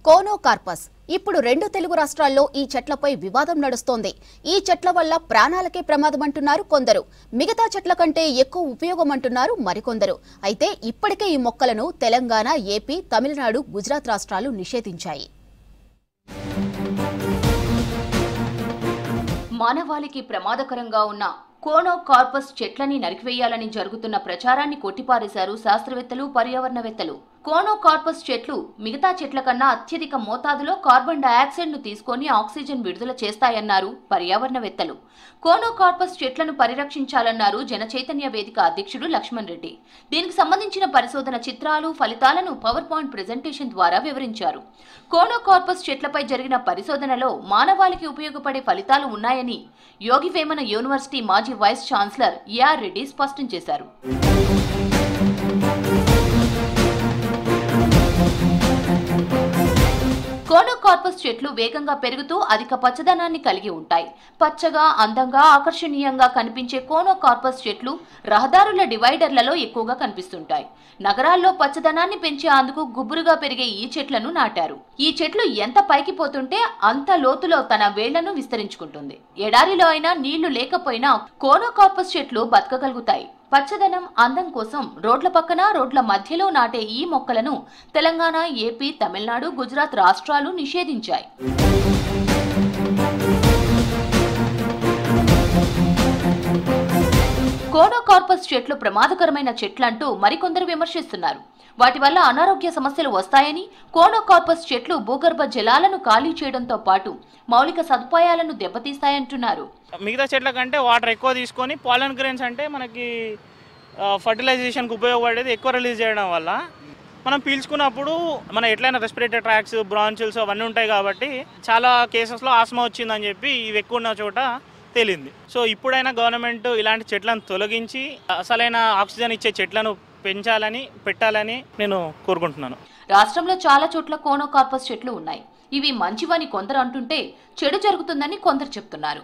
Conocarpus ఇప్పుడు రెండు తెలుగు రాష్ట్రాల్లో ఈ చెట్లపై వివాదం నడుస్తోంది. ఈ చెట్ల వల్ల ప్రాణాలకే ప్రమాదం అంటున్నారు కొందరు, మిగతా చెట్ల కంటే ఎక్కువ ఉపయోగం అంటున్నారు మరికొందరు. అయితే ఇప్పటికే ఈ మొక్కలను తెలంగాణ, ఏపీ, తమిళనాడు, గుజరాత్ రాష్ట్రాలు నిషేధించాయి. మానవాళికి ప్రమాదకరంగా ఉన్న కోనోకార్పస్ చెట్లని నరికివేయాలని జరుగుతున్న ప్రచారాన్ని కొట్టిపారేశారు శాస్త్రవేత్తలు, పర్యావరణవేత్తలు. కోనోకార్పస్ చెట్లు మిగతా చెట్ల కన్నా అత్యధిక మోతాదులో కార్బన్ డయాక్సైడ్ ను తీసుకొని ఆక్సిజన్ విడుదల చేస్తాయన్నారు పర్యావరణవేత్తలు. కోనోకార్పస్ చెట్లను పరిరక్షించాలన్నారు జనచైతన్య వేదిక అధ్యక్షుడు లక్ష్మణ్ రెడ్డి. దీనికి సంబంధించిన పరిశోధన చిత్రాలు, ఫలితాలను పవర్ పాయింట్ ప్రెజెంటేషన్ ద్వారా వివరించారు. కోనోకార్పస్ చెట్లపై జరిగిన పరిశోధనలో మానవాళికి ఉపయోగపడే ఫలితాలు ఉన్నాయని యోగి వేమన యూనివర్సిటీ మాజీ వైస్ ఛాన్సలర్ ఏఆర్ రెడ్డి స్పష్టం చేశారు. కోనోకార్పస్ చెట్లు వేగంగా పెరుగుతూ అధిక పచ్చదనాన్ని కలిగి ఉంటాయి. పచ్చగా, అందంగా, ఆకర్షణీయంగా కనిపించే కోనోకార్పస్ చెట్లు రహదారుల డివైడర్లలో ఎక్కువగా కనిపిస్తుంటాయి. నగరాల్లో పచ్చదనాన్ని పెంచేందుకు గుబురుగా పెరిగే ఈ చెట్లను నాటారు. ఈ చెట్లు ఎంత పైకి పోతుంటే అంత లోతులో తన వేళ్లను విస్తరించుకుంటుంది. ఎడారిలో అయినా నీళ్లు లేకపోయినా కోనోకార్పస్ చెట్లు బతకగలుగుతాయి. పచ్చదనం, అందం కోసం రోడ్ల పక్కన, రోడ్ల మధ్యలో నాటే ఈ మొక్కలను తెలంగాణ, ఏపీ, తమిళనాడు, గుజరాత్ రాష్ట్రాలు నిషేధించాయి. కోనోకార్పస్ చెట్లు ప్రమాదకరమైన చెట్లంటూ మరికొందరు విమర్శిస్తున్నారు. వాటి వల్ల అనారోగ్య సమస్యలు వస్తాయని, కోనోకార్పస్ చెట్లు భూగర్భ జలాలను ఖాళీ చేయడంతో పాటు మౌలిక సదుపాయాలను దెబ్బతీస్తాయంటున్నారు. మిగతా చెట్ల కంటే వాటర్ ఎక్కువ తీసుకొని పాలన్ గ్రెయిన్స్ అంటే మనకి ఫర్టిలైజేషన్కి ఉపయోగపడేది ఎక్కువ రిలీజ్ చేయడం వల్ల మనం పీల్చుకున్నప్పుడు మన ఎట్లయినా రెస్పిరేటరీ ట్రాక్స్, బ్రాంచిల్స్ అవన్నీ ఉంటాయి కాబట్టి చాలా కేసెస్లో ఆస్మా వచ్చిందని చెప్పి ఇవి ఎక్కువ ఉన్న చోట తేలింది. సో ఇప్పుడైనా గవర్నమెంట్ ఇలాంటి చెట్లను తొలగించి అసలైన ఆక్సిజన్ ఇచ్చే చెట్లను పెంచాలని, పెట్టాలని నేను కోరుకుంటున్నాను. రాష్ట్రంలో చాలా చోట్ల కోనోకార్పస్ చెట్లు ఉన్నాయి. ఇవి మంచివని కొందరు అంటుంటే చెడు జరుగుతుందని కొందరు చెప్తున్నారు.